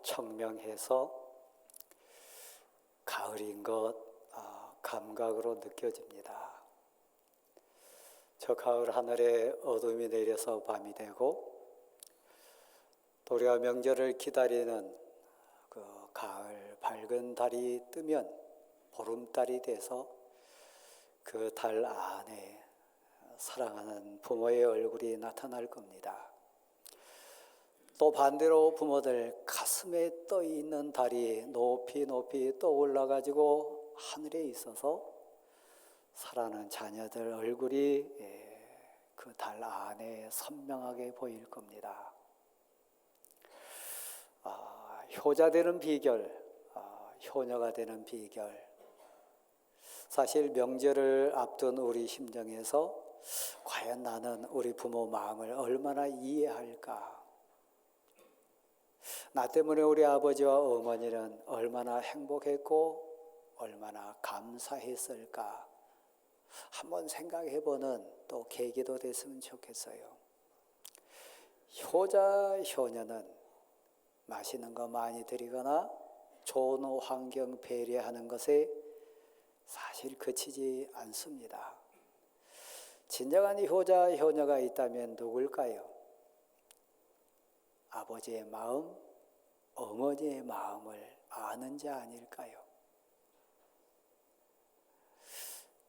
청명해서 가을인 것 감각으로 느껴집니다. 저 가을 하늘에 어둠이 내려서 밤이 되고 또 우리가 명절을 기다리는 그 가을 밝은 달이 뜨면 보름달이 돼서 그 달 안에 사랑하는 부모의 얼굴이 나타날 겁니다. 또 반대로 부모들 가슴에 떠 있는 달이 높이 높이 떠올라가지고 하늘에 있어서 사랑하는 자녀들 얼굴이 그 달 안에 선명하게 보일 겁니다. 효자 되는 비결, 효녀가 되는 비결. 사실 명절을 앞둔 우리 심정에서 과연 나는 우리 부모 마음을 얼마나 이해할까? 나 때문에 우리 아버지와 어머니는 얼마나 행복했고 얼마나 감사했을까? 한번 생각해보는 또 계기도 됐으면 좋겠어요. 효자, 효녀는 맛있는 거 많이 드리거나 좋은 환경 배려하는 것에 사실 그치지 않습니다. 진정한 효자, 효녀가 있다면 누굴까요? 아버지의 마음, 어머니의 마음을 아는 자 아닐까요?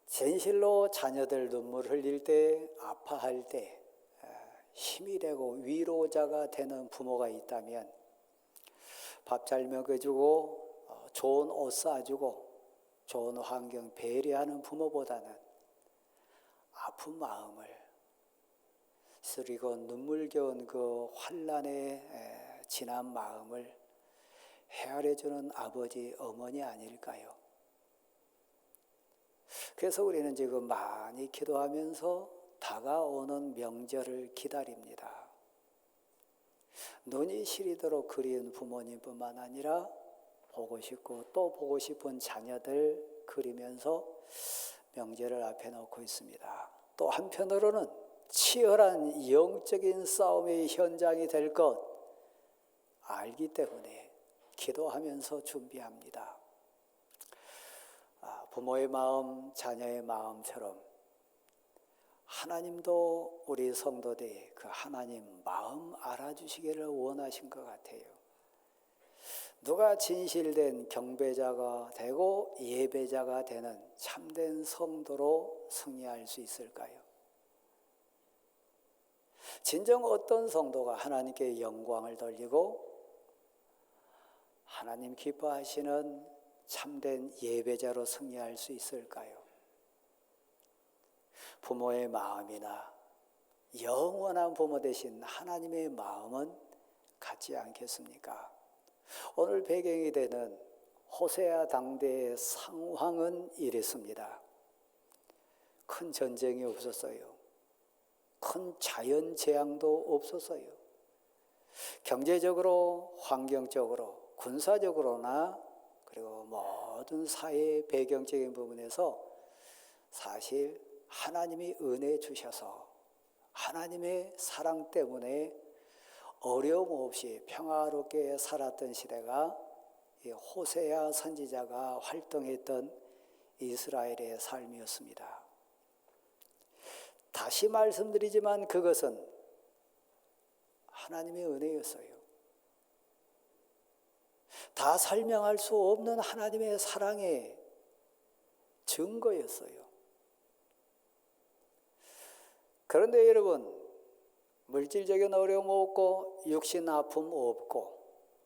진실로 자녀들 눈물 흘릴 때, 아파할 때 힘이 되고 위로자가 되는 부모가 있다면 밥 잘 먹여주고 좋은 옷 사주고 좋은 환경 배려하는 부모보다는 아픈 마음을 쓰리고 눈물겨운 그 환난에 지난 마음을 헤아려주는 아버지, 어머니 아닐까요? 그래서 우리는 지금 많이 기도하면서 다가오는 명절을 기다립니다. 눈이 시리도록 그리운 부모님뿐만 아니라 보고 싶고 또 보고 싶은 자녀들 그리면서 명절을 앞에 놓고 있습니다. 또 한편으로는 치열한 영적인 싸움의 현장이 될 것 알기 때문에 기도하면서 준비합니다. 부모의 마음, 자녀의 마음처럼 하나님도 우리 성도들이 그 하나님 마음 알아주시기를 원하신 것 같아요. 누가 진실된 경배자가 되고 예배자가 되는 참된 성도로 승리할 수 있을까요? 진정 어떤 성도가 하나님께 영광을 돌리고 하나님 기뻐하시는 참된 예배자로 승리할 수 있을까요? 부모의 마음이나 영원한 부모 되신 하나님의 마음은 같지 않겠습니까? 오늘 배경이 되는 호세아 당대의 상황은 이랬습니다. 큰 전쟁이 없었어요. 큰 자연 재앙도 없었어요. 경제적으로, 환경적으로, 군사적으로나 그리고 모든 사회 배경적인 부분에서 사실 하나님이 은혜 주셔서 하나님의 사랑 때문에 어려움 없이 평화롭게 살았던 시대가 호세아 선지자가 활동했던 이스라엘의 삶이었습니다. 다시 말씀드리지만 그것은 하나님의 은혜였어요. 다 설명할 수 없는 하나님의 사랑의 증거였어요. 그런데 여러분, 물질적인 어려움 없고 육신 아픔 없고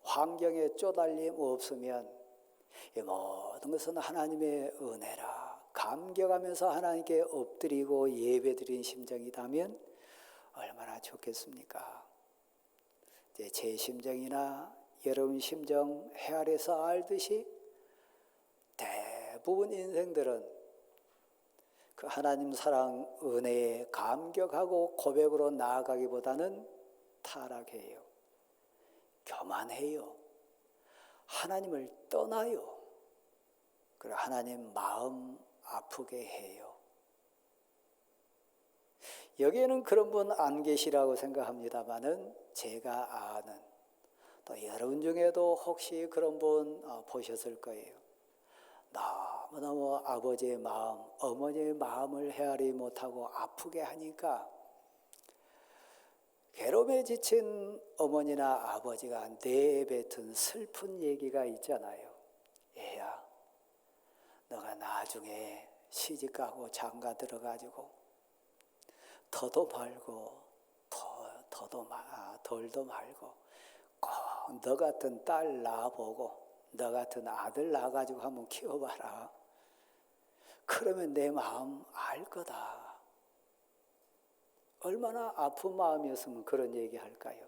환경에 쪼달림 없으면 이 모든 것은 하나님의 은혜라 감격하면서 하나님께 엎드리고 예배드린 심정이라면 얼마나 좋겠습니까? 제 심정이나 여러분 심정 헤아려서 알듯이 대부분 인생들은 그 하나님 사랑 은혜에 감격하고 고백으로 나아가기보다는 타락해요. 교만해요. 하나님을 떠나요. 그리고 하나님 마음 아프게 해요. 여기에는 그런 분 안 계시라고 생각합니다마는 제가 아는 또 여러분 중에도 혹시 그런 분 보셨을 거예요. 너무너무 아버지의 마음, 어머니의 마음을 헤아리 못하고 아프게 하니까 괴로움에 지친 어머니나 아버지가 내뱉은 슬픈 얘기가 있잖아요. 얘야, 너가 나중에 시집가고 장가 들어가지고 더도 말고 덜도 말고 꼭 너 같은 딸 낳아보고 너 같은 아들 낳아가지고 한번 키워봐라. 그러면 내 마음 알 거다. 얼마나 아픈 마음이었으면 그런 얘기 할까요?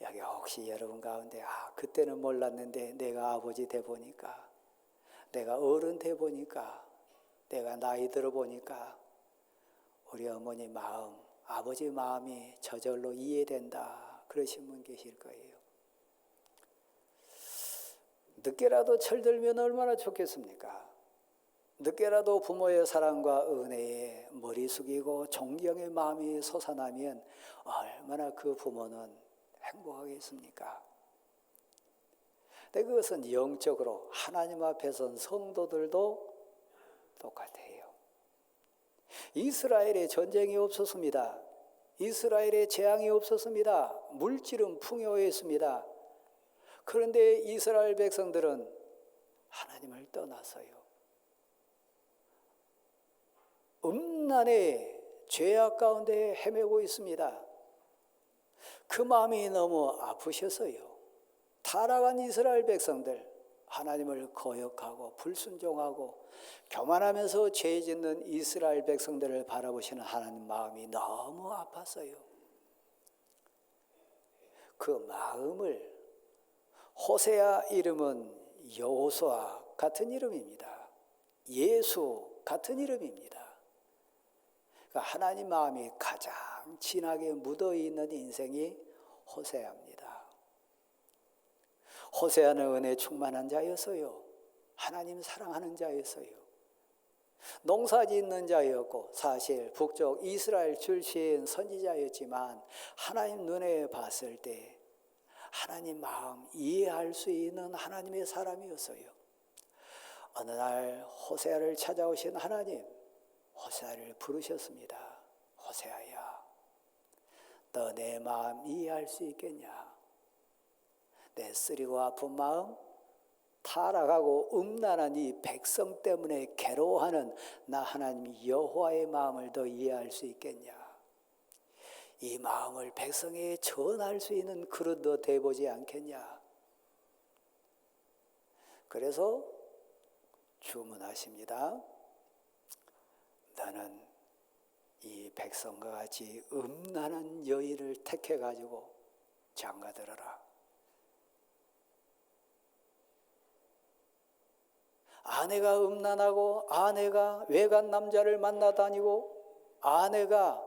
여기 혹시 여러분 가운데 그때는 몰랐는데 내가 아버지 돼 보니까, 내가 어른 돼 보니까, 내가 나이 들어 보니까 우리 어머니 마음, 아버지 마음이 저절로 이해된다, 그러신 분 계실 거예요. 늦게라도 철들면 얼마나 좋겠습니까? 늦게라도 부모의 사랑과 은혜에 머리 숙이고 존경의 마음이 솟아나면 얼마나 그 부모는 행복하겠습니까? 근데 그것은 영적으로 하나님 앞에선 성도들도 똑같아요. 이스라엘에 전쟁이 없었습니다. 이스라엘에 재앙이 없었습니다. 물질은 풍요했습니다. 그런데 이스라엘 백성들은 하나님을 떠나서요, 음란의 죄악 가운데 헤매고 있습니다. 그 마음이 너무 아프셔서요, 타락한 이스라엘 백성들, 하나님을 거역하고 불순종하고 교만하면서 죄 짓는 이스라엘 백성들을 바라보시는 하나님 마음이 너무 아팠어요. 그 마음을, 호세아 이름은 여호수아 같은 이름입니다. 예수 같은 이름입니다. 그러니까 하나님 마음이 가장 진하게 묻어있는 인생이 호세아입니다. 호세아는 은혜 충만한 자였어요. 하나님 사랑하는 자였어요. 농사 짓는 자였고 사실 북쪽 이스라엘 출신 선지자였지만 하나님 눈에 봤을 때 하나님 마음 이해할 수 있는 하나님의 사람이었어요. 어느 날 호세아를 찾아오신 하나님, 호세아를 부르셨습니다. 호세아야, 너 내 마음 이해할 수 있겠냐? 내 쓰리고 아픈 마음, 타락하고 음란한 이 백성 때문에 괴로워하는 나 하나님 여호와의 마음을 더 이해할 수 있겠냐? 이 마음을 백성에 전할 수 있는 그릇 너 돼보지 않겠냐? 그래서 주문하십니다. 너는 이 백성과 같이 음란한 여인을 택해가지고 장가들어라. 아내가 음란하고 아내가 외간 남자를 만나다니고 아내가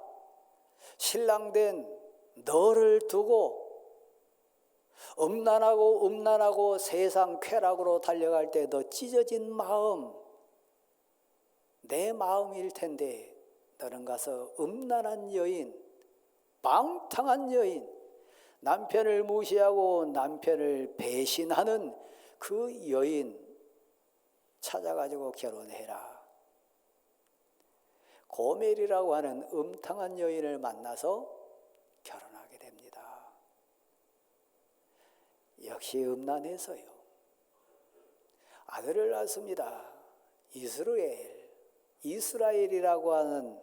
신랑된 너를 두고 음란하고 세상 쾌락으로 달려갈 때 너 찢어진 마음, 내 마음일 텐데 너는 가서 음란한 여인, 방탕한 여인, 남편을 무시하고 남편을 배신하는 그 여인 찾아가지고 결혼해라. 고멜이라고 하는 음탕한 여인을 만나서 결혼하게 됩니다. 역시 음란해서요, 아들을 낳습니다. 이스라엘이라고 하는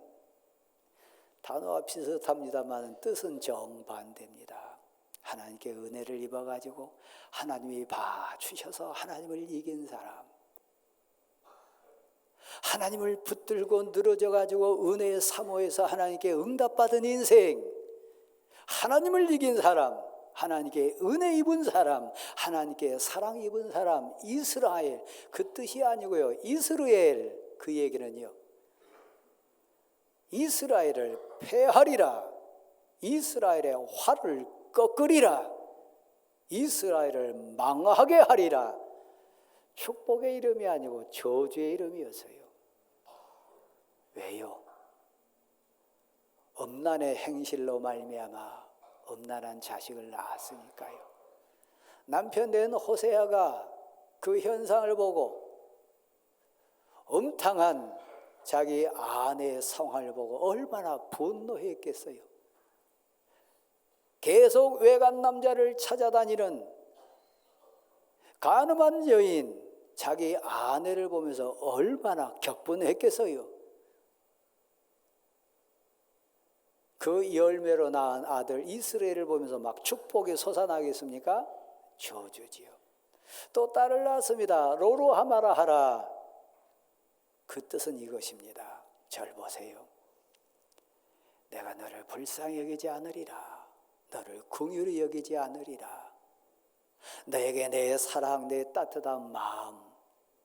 단어와 비슷합니다만 뜻은 정반대입니다. 하나님께 은혜를 입어가지고 하나님이 봐주셔서 하나님을 이긴 사람, 하나님을 붙들고 늘어져가지고 은혜의 사모에서 하나님께 응답받은 인생, 하나님을 이긴 사람, 하나님께 은혜 입은 사람, 하나님께 사랑 입은 사람, 이스라엘, 그 뜻이 아니고요, 이스라엘, 그 얘기는요, 이스라엘을 폐하리라, 이스라엘의 활을 꺾으리라, 이스라엘을 망하게 하리라. 축복의 이름이 아니고 저주의 이름이었어요. 왜요? 음란의 행실로 말미암아 음란한 자식을 낳았으니까요. 남편 된 호세아가 그 현상을 보고 음탕한 자기 아내의 상황을 보고 얼마나 분노했겠어요. 계속 외간 남자를 찾아다니는 가늠한 여인 자기 아내를 보면서 얼마나 격분했겠어요. 그 열매로 낳은 아들 이스라엘을 보면서 막 축복이 솟아나겠습니까? 저주지요. 또 딸을 낳았습니다. 로루하마라 하라. 그 뜻은 이것입니다. 절 보세요. 내가 너를 불쌍히 여기지 않으리라. 너를 긍휼히 여기지 않으리라. 너에게 내 사랑, 내 따뜻한 마음,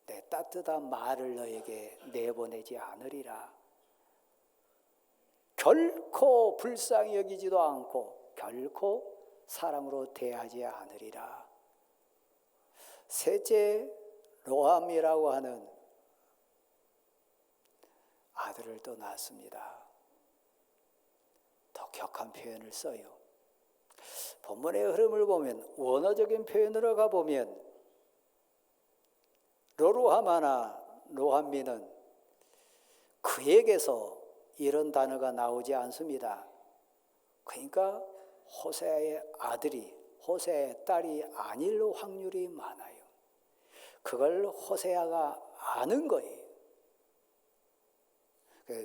내 따뜻한 말을 너에게 내보내지 않으리라. 결코 불쌍히 여기지도 않고 결코 사랑으로 대하지 않으리라. 셋째, 로암이라고 하는 아들을 또 낳았습니다. 더 격한 표현을 써요. 본문의 흐름을 보면 원어적인 표현으로 가보면 로루하마나 로함미는 그에게서 이런 단어가 나오지 않습니다. 그러니까 호세아의 아들이 호세아의 딸이 아닐 확률이 많아요. 그걸 호세아가 아는 거예요.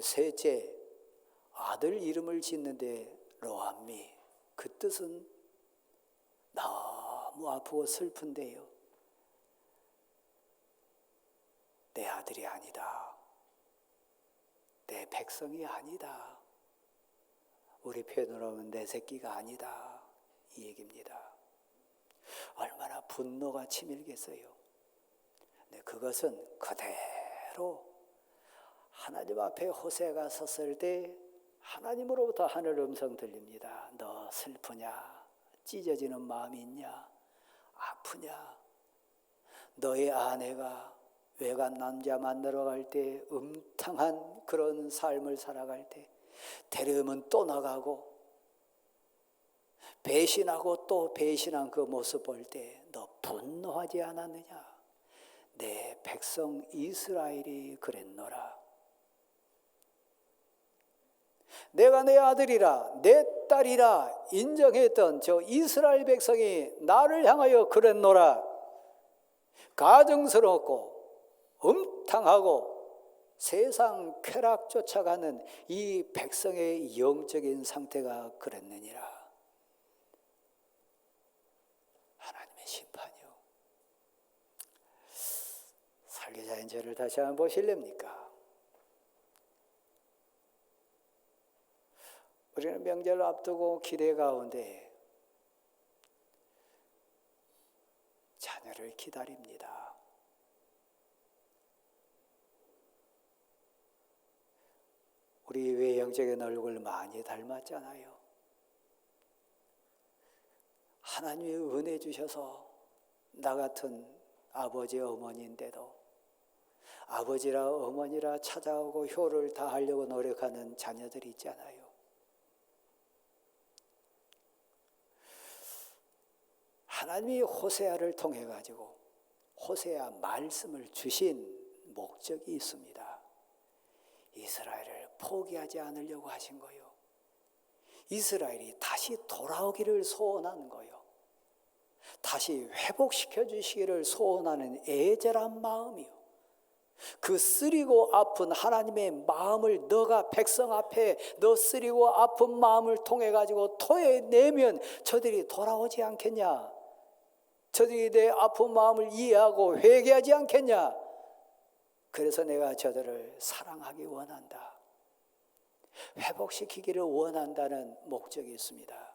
셋째, 아들 이름을 짓는데 로함미, 그 뜻은 너무 아프고 슬픈데요. 내 아들이 아니다. 내 백성이 아니다. 우리 표현으로 하면 내 새끼가 아니다. 이 얘기입니다. 얼마나 분노가 치밀겠어요. 네, 그것은 그대로 하나님 앞에 호세아가 섰을 때 하나님으로부터 하늘 음성 들립니다. 너 슬프냐? 찢어지는 마음이 있냐? 아프냐? 너의 아내가 외간 남자 만나러 갈 때 음탕한 그런 삶을 살아갈 때 데려오면 또 나가고 배신하고 또 배신한 그 모습 볼 때 너 분노하지 않았느냐? 내 백성 이스라엘이 그랬노라. 내가 내 아들이라 내 딸이라 인정했던 저 이스라엘 백성이 나를 향하여 그랬노라. 가증스럽고 음탕하고 세상 쾌락 쫓아가는 이 백성의 영적인 상태가 그랬느니라. 하나님의 심판이요. 설교자인 저를 다시 한번 보실랍니까? 우리는 명절을 앞두고 기대 가운데 자녀를 기다립니다. 우리 외형적인 얼굴 많이 닮았잖아요. 하나님의 은혜 주셔서 나 같은 아버지 어머니인데도 아버지라 어머니라 찾아오고 효를 다하려고 노력하는 자녀들이 있잖아요. 하나님이 호세아를 통해 가지고 호세아 말씀을 주신 목적이 있습니다. 이스라엘을 포기하지 않으려고 하신 거요. 이스라엘이 다시 돌아오기를 소원하는 거요. 다시 회복시켜 주시기를 소원하는 애절한 마음이요. 그 쓰리고 아픈 하나님의 마음을 너가 백성 앞에 너 쓰리고 아픈 마음을 통해 가지고 토해내면 저들이 돌아오지 않겠냐? 저들이 내 아픈 마음을 이해하고 회개하지 않겠냐? 그래서 내가 저들을 사랑하기 원한다. 회복시키기를 원한다는 목적이 있습니다.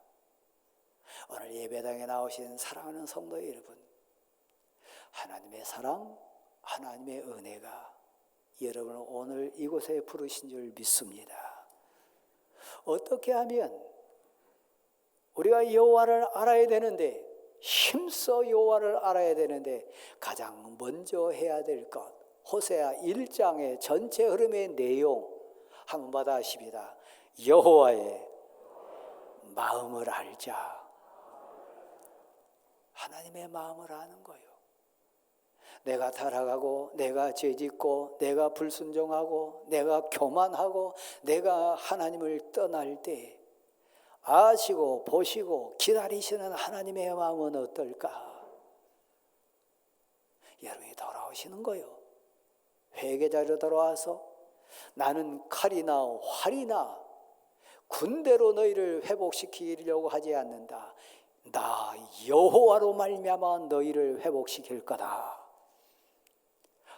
오늘 예배당에 나오신 사랑하는 성도 여러분, 하나님의 사랑, 하나님의 은혜가 여러분을 오늘 이곳에 부르신 줄 믿습니다. 어떻게 하면 우리가 여호와를 알아야 되는데, 힘써 여호와를 알아야 되는데 가장 먼저 해야 될 것, 호세아 1장의 전체 흐름의 내용 한번 받아십니다. 여호와의 마음을 알자. 하나님의 마음을 아는 거예요. 내가 타락하고 내가 죄짓고 내가 불순종하고 내가 교만하고 내가 하나님을 떠날 때 아시고 보시고 기다리시는 하나님의 마음은 어떨까? 여러분이 돌아오시는 거예요. 회개자로 돌아와서 나는 칼이나 활이나 군대로 너희를 회복시키려고 하지 않는다. 나 여호와로 말미암아 너희를 회복시킬 거다.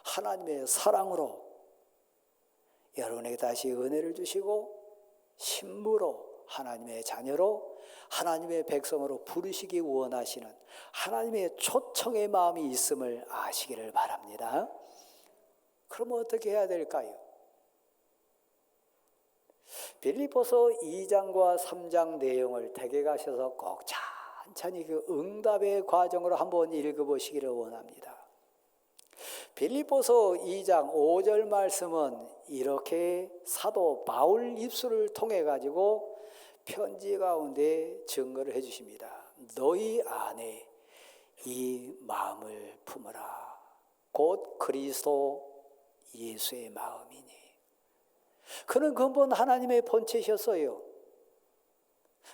하나님의 사랑으로 여러분에게 다시 은혜를 주시고 신부로 하나님의 자녀로 하나님의 백성으로 부르시기 원하시는 하나님의 초청의 마음이 있음을 아시기를 바랍니다. 그럼 어떻게 해야 될까요? 빌립보서 2장과 3장 내용을 댁에 가셔서 꼭 천천히 그 응답의 과정으로 한번 읽어보시기를 원합니다. 빌립보서 2장 5절 말씀은 이렇게 사도 바울 입술을 통해 가지고 편지 가운데 증거를 해 주십니다. 너희 안에 이 마음을 품으라. 곧 그리스도 예수의 마음이니. 그는 근본 하나님의 본체셨어요.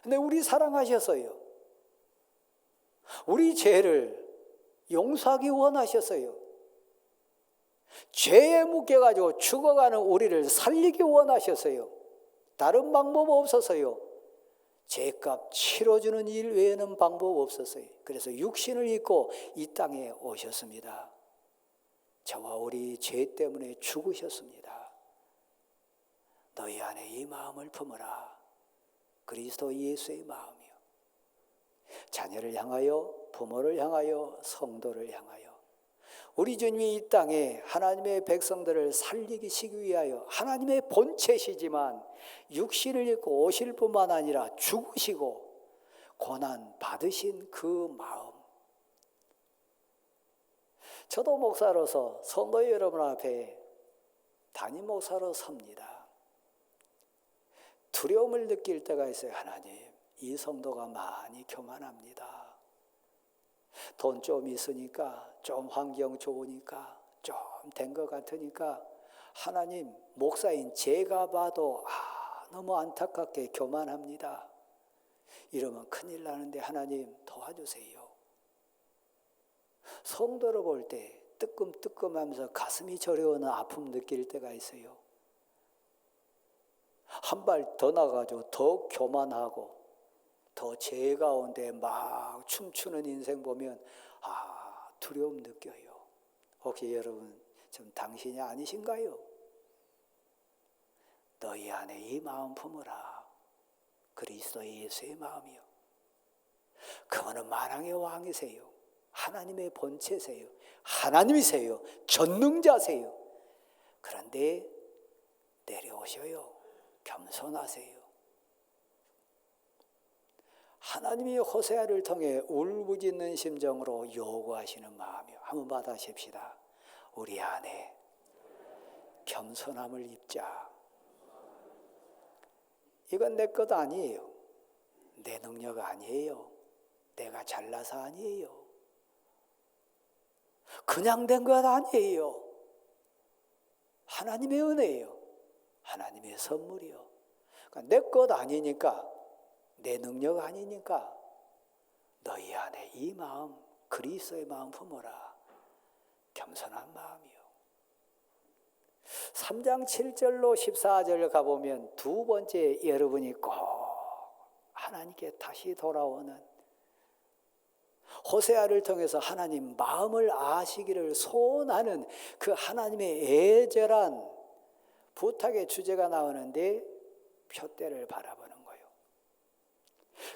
근데 우리 사랑하셨어요. 우리 죄를 용서하기 원하셨어요. 죄에 묶여가지고 죽어가는 우리를 살리기 원하셨어요. 다른 방법 없었어요. 죄값 치러주는 일 외에는 방법 없었어요. 그래서 육신을 입고 이 땅에 오셨습니다. 저와 우리 죄 때문에 죽으셨습니다. 너희 안에 이 마음을 품으라. 그리스도 예수의 마음이요. 자녀를 향하여, 부모를 향하여, 성도를 향하여 우리 주님이 이 땅에 하나님의 백성들을 살리시기 위하여 하나님의 본체시지만 육신을 입고 오실 뿐만 아니라 죽으시고 고난 받으신 그 마음. 저도 목사로서 성도 여러분 앞에 담임 목사로 섭니다. 두려움을 느낄 때가 있어요. 하나님, 이 성도가 많이 교만합니다. 돈 좀 있으니까, 좀 환경 좋으니까, 좀 된 것 같으니까 하나님, 목사인 제가 봐도 너무 안타깝게 교만합니다. 이러면 큰일 나는데 하나님 도와주세요. 성도를 볼 때 뜨끔뜨끔하면서 가슴이 저려오는 아픔 느낄 때가 있어요. 한 발 더 나가지고 더 교만하고 더 죄 가운데 막 춤추는 인생 보면 두려움 느껴요. 혹시 여러분 좀 당신이 아니신가요? 너희 안에 이 마음 품으라. 그리스도 예수의 마음이요. 그분은 만왕의 왕이세요. 하나님의 본체세요. 하나님이세요. 전능자세요. 그런데 내려오셔요. 겸손하세요. 하나님이 호세아를 통해 울부짖는 심정으로 요구하시는 마음이요. 한번 받아십시다. 우리 안에 겸손함을 입자. 이건 내 것 아니에요. 내 능력 아니에요. 내가 잘나서 아니에요. 그냥 된 것 아니에요. 하나님의 은혜예요. 하나님의 선물이요. 그러니까 내 것 아니니까, 내 능력 아니니까 너희 안에 이 마음, 그리스도의 마음 품어라. 겸손한 마음이요. 3장 7절로 14절 가보면 두 번째 여러분이 꼭 하나님께 다시 돌아오는, 호세아를 통해서 하나님 마음을 아시기를 소원하는 그 하나님의 애절한 부탁의 주제가 나오는데 표대를 바라보는 거예요.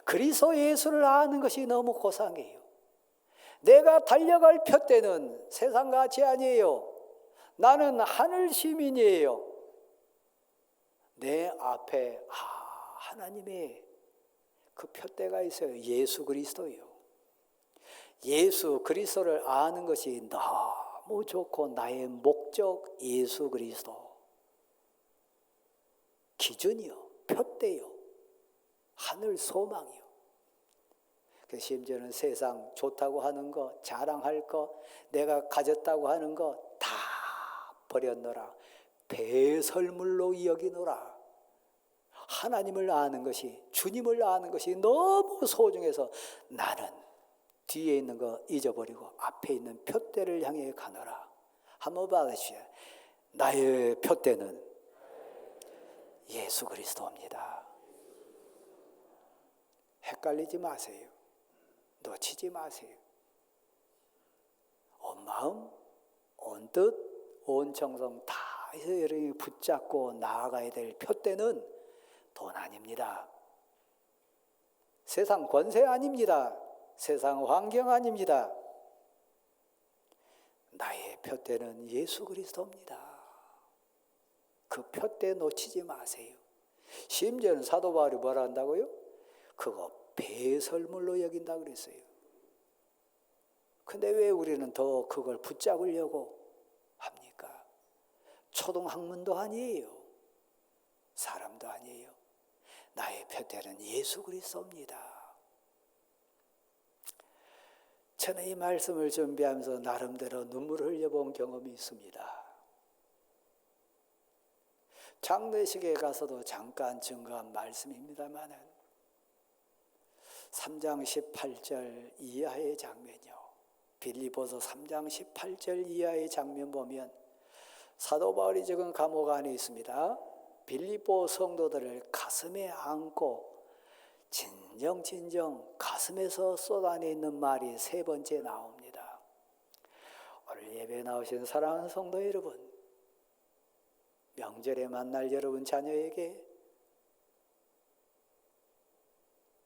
그리스도 예수를 아는 것이 너무 고상해요. 내가 달려갈 표대는 세상같이 아니에요. 나는 하늘 시민이에요. 내 앞에 하나님의 그 표대가 있어요. 예수 그리스도요. 예수 그리스도를 아는 것이 너무 좋고 나의 목적 예수 그리스도. 기준이요. 표대요. 하늘 소망이요. 심지어는 세상 좋다고 하는 거, 자랑할 거, 내가 가졌다고 하는 거 다 버렸노라. 배설물로 여기노라. 하나님을 아는 것이, 주님을 아는 것이 너무 소중해서 나는 뒤에 있는 거 잊어버리고 앞에 있는 표대를 향해 가노라. 한번 받으시오. 나의 표대는 예수 그리스도입니다. 헷갈리지 마세요. 놓치지 마세요. 온 마음, 온 뜻, 온 정성 다 해서 여러분이 붙잡고 나아가야 될 표대는 돈 아닙니다. 세상 권세 아닙니다. 세상 환경 아닙니다. 나의 표대는 예수 그리스도입니다. 그 표대 놓치지 마세요. 심지어는 사도 바울이 뭐라 한다고요? 그거 배설물로 여긴다 그랬어요. 근데 왜 우리는 더 그걸 붙잡으려고 합니까? 초등학문도 아니에요. 사람도 아니에요. 나의 표대는 예수 그리스도입니다. 저는 이 말씀을 준비하면서 나름대로 눈물을 흘려본 경험이 있습니다. 장례식에 가서도 잠깐 증거한 말씀입니다만은 3장 18절 이하의 장면이요. 빌립보서 3장 18절 이하의 장면 보면 사도 바울이 지금 감옥 안에 있습니다. 빌립보 성도들을 가슴에 안고 진정 가슴에서 쏟아내는 말이 세 번째 나옵니다. 오늘 예배에 나오신 사랑하는 성도 여러분, 명절에 만날 여러분 자녀에게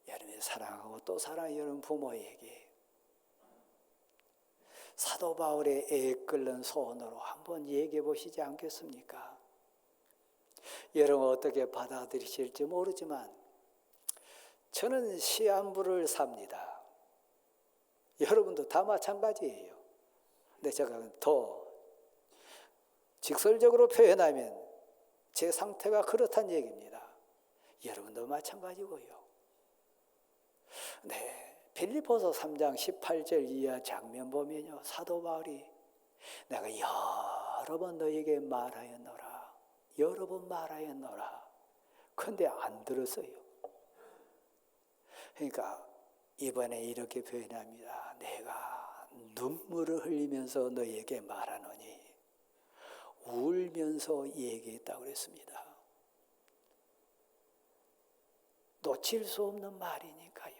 여러분이 사랑하고 또 사랑하는 여러분 부모에게 사도 바울의 애 끓는 소원으로 한번 얘기해 보시지 않겠습니까? 여러분 어떻게 받아들이실지 모르지만 저는 시한부를 삽니다. 여러분도 다 마찬가지예요. 근데 제가 더 직설적으로 표현하면 제 상태가 그렇다는 얘기입니다. 여러분도 마찬가지고요. 네, 빌립보서 3장 18절 이하 장면 보면요, 사도 바울이 내가 여러 번 너에게 말하였노라. 여러 번 말하였노라. 근데 안 들었어요. 그러니까 이번에 이렇게 표현합니다. 내가 눈물을 흘리면서 너에게 말하노니 울면서 얘기했다고 그랬습니다. 놓칠 수 없는 말이니까요.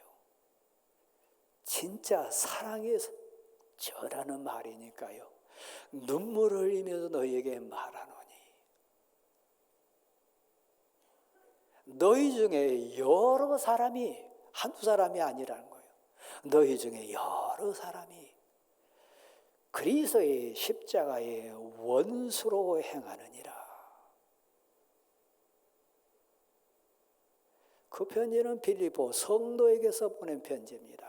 진짜 사랑해서 저라는 말이니까요. 눈물을 흘리면서 너에게 말하노니 너희 중에 여러 사람이 한두 사람이 아니라는 거예요. 너희 중에 여러 사람이 그리스도의 십자가의 원수로 행하느니라. 그 편지는 빌립보 성도에게서 보낸 편지입니다.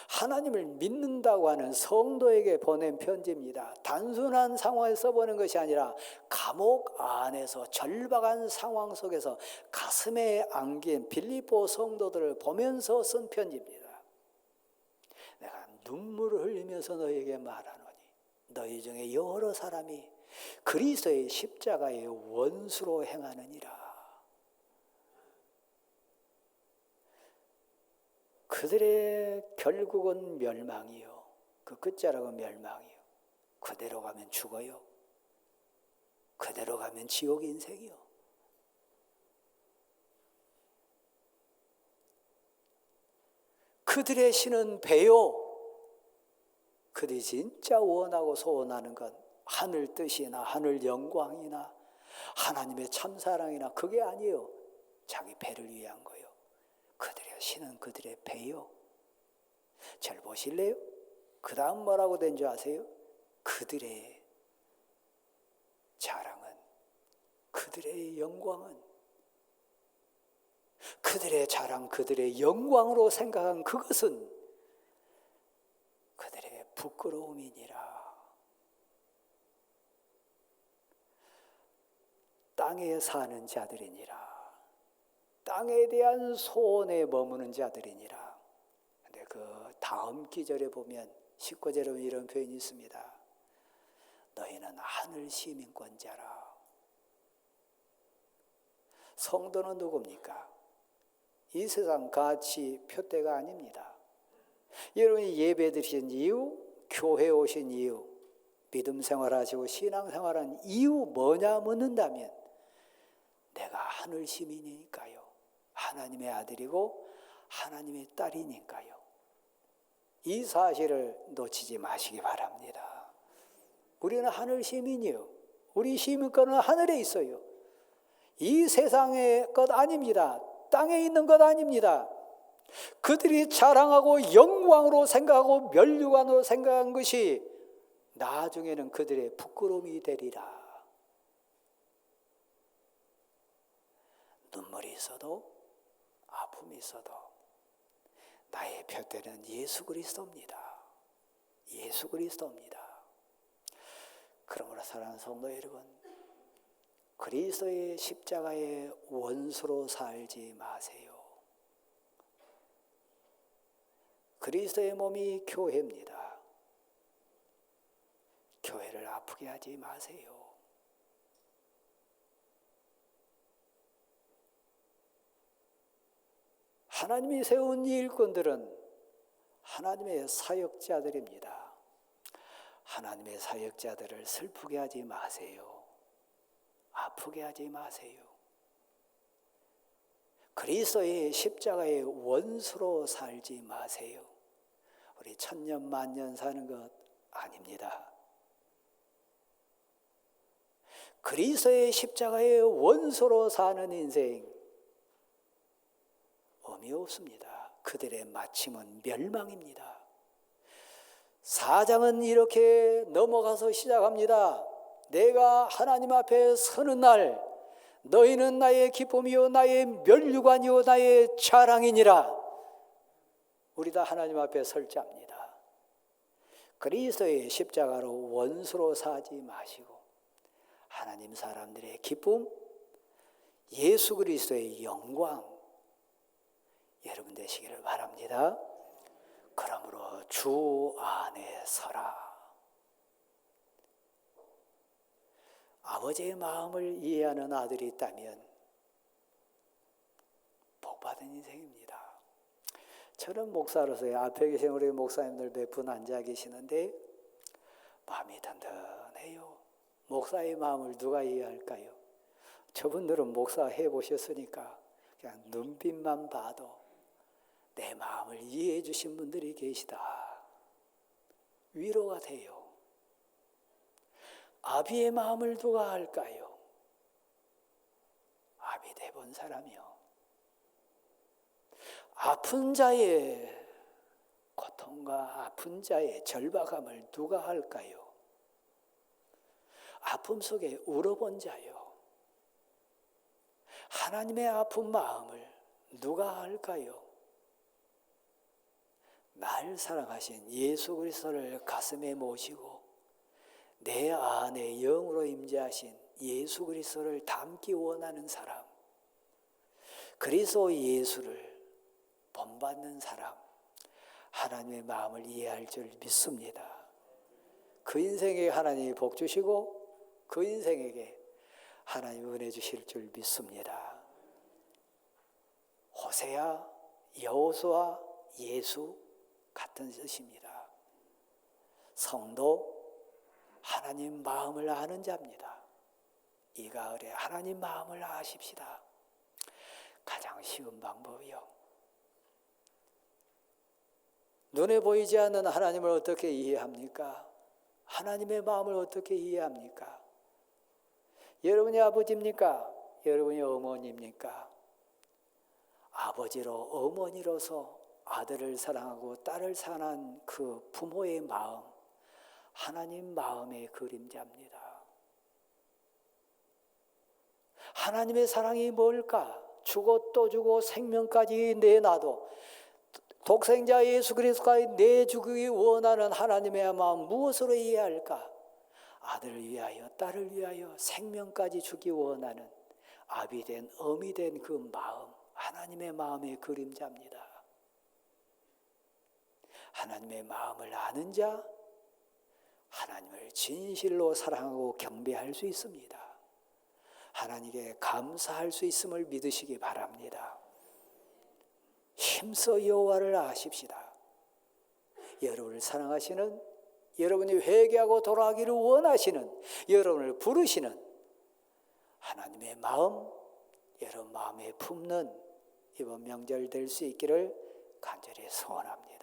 하나님을 믿는다고 하는 성도에게 보낸 편지입니다. 단순한 상황에서 보낸 것이 아니라 감옥 안에서 절박한 상황 속에서 가슴에 안긴 빌립보 성도들을 보면서 쓴 편지입니다. 내가 눈물을 흘리면서 너에게 말하노니 너희 중에 여러 사람이 그리스도의 십자가의 원수로 행하느니라. 그들의 결국은 멸망이요. 그 끝자락은 멸망이요. 그대로 가면 죽어요. 그대로 가면 지옥 인생이요. 그들의 신은 배요. 그들이 진짜 원하고 소원하는 건 하늘 뜻이나 하늘 영광이나 하나님의 참사랑이나 그게 아니에요. 자기 배를 위한 거예요. 그들의 신은 그들의 배요. 잘 보실래요? 그 다음 뭐라고 된 줄 아세요? 그들의 자랑은, 그들의 영광은, 그들의 자랑, 그들의 영광으로 생각한 그것은 그들의 부끄러움이니라. 땅에 사는 자들이니라. 땅에 대한 소원에 머무는 자들이니라. 근데 그 다음 기절에 보면 19절에 보면 이런 표현이 있습니다. 너희는 하늘 시민권자라. 성도는 누굽니까? 이 세상 가치 표대가 아닙니다. 여러분이 예배 드리신 이유, 교회 오신 이유, 믿음 생활하시고 신앙 생활한 이유 뭐냐 묻는다면 내가 하늘 시민이니까요. 하나님의 아들이고 하나님의 딸이니까요. 이 사실을 놓치지 마시기 바랍니다. 우리는 하늘 시민이요. 우리 시민권은 하늘에 있어요. 이 세상의 것 아닙니다. 땅에 있는 것 아닙니다. 그들이 자랑하고 영광으로 생각하고 면류관으로 생각한 것이 나중에는 그들의 부끄러움이 되리라. 눈물이 있어도 아픔이 있어도 나의 표대는 예수 그리스도입니다. 예수 그리스도입니다. 그러므로 사랑하는 성도 여러분, 그리스도의 십자가의 원수로 살지 마세요. 그리스도의 몸이 교회입니다. 교회를 아프게 하지 마세요. 하나님이 세운 이 일꾼들은 하나님의 사역자들입니다. 하나님의 사역자들을 슬프게 하지 마세요. 아프게 하지 마세요. 그리스도의 십자가의 원수로 살지 마세요. 우리 천년 만년 사는 것 아닙니다. 그리스도의 십자가의 원수로 사는 인생 의미 없습니다. 그들의 마침은 멸망입니다. 4장은 이렇게 넘어가서 시작합니다. 내가 하나님 앞에 서는 날 너희는 나의 기쁨이요 나의 면류관이요 나의 자랑이니라. 우리 다 하나님 앞에 설 자입니다. 그리스도의 십자가로 원수로 사지 마시고 하나님 사람들의 기쁨, 예수 그리스도의 영광 여러분 되시기를 바랍니다. 그러므로 주 안에 서라. 아버지의 마음을 이해하는 아들이 있다면 복받은 인생입니다. 저는 목사로서의 앞에 계신 우리 목사님들 몇 분 앉아 계시는데 마음이 든든해요. 목사의 마음을 누가 이해할까요? 저분들은 목사 해보셨으니까 그냥 눈빛만 봐도 내 마음을 이해해 주신 분들이 계시다. 위로가 돼요. 아비의 마음을 누가 알까요? 아비 돼본 사람이요. 아픈 자의 고통과 아픈 자의 절박함을 누가 알까요? 아픔 속에 울어본 자요. 하나님의 아픈 마음을 누가 알까요? 날 사랑하신 예수 그리스도를 가슴에 모시고 내 안에 영으로 임재하신 예수 그리스도를 닮기 원하는 사람, 그리스도 예수를 본받는 사람, 하나님의 마음을 이해할 줄 믿습니다. 그 인생에 하나님이 복 주시고 그 인생에게 하나님 은혜 주실 줄 믿습니다. 호세아, 여호수아, 예수 같은 뜻입니다. 성도, 하나님 마음을 아는 자입니다. 이 가을에 하나님 마음을 아십시다. 가장 쉬운 방법이요. 눈에 보이지 않는 하나님을 어떻게 이해합니까? 하나님의 마음을 어떻게 이해합니까? 여러분이 아버지입니까? 여러분이 어머니입니까? 아버지로 어머니로서 아들을 사랑하고 딸을 사랑한 그 부모의 마음, 하나님 마음의 그림자입니다. 하나님의 사랑이 뭘까? 주고 또 주고 생명까지 내놔도 독생자 예수 그리스도까지 내주기 원하는 하나님의 마음 무엇으로 이해할까? 아들을 위하여 딸을 위하여 생명까지 주기 원하는 아비 된 어미 된 그 마음 하나님의 마음의 그림자입니다. 하나님의 마음을 아는 자, 하나님을 진실로 사랑하고 경배할 수 있습니다. 하나님께 감사할 수 있음을 믿으시기 바랍니다. 힘써 여호와를 아십시다. 여러분을 사랑하시는, 여러분이 회개하고 돌아가기를 원하시는, 여러분을 부르시는 하나님의 마음, 여러분 마음에 품는 이번 명절 될 수 있기를 간절히 소원합니다.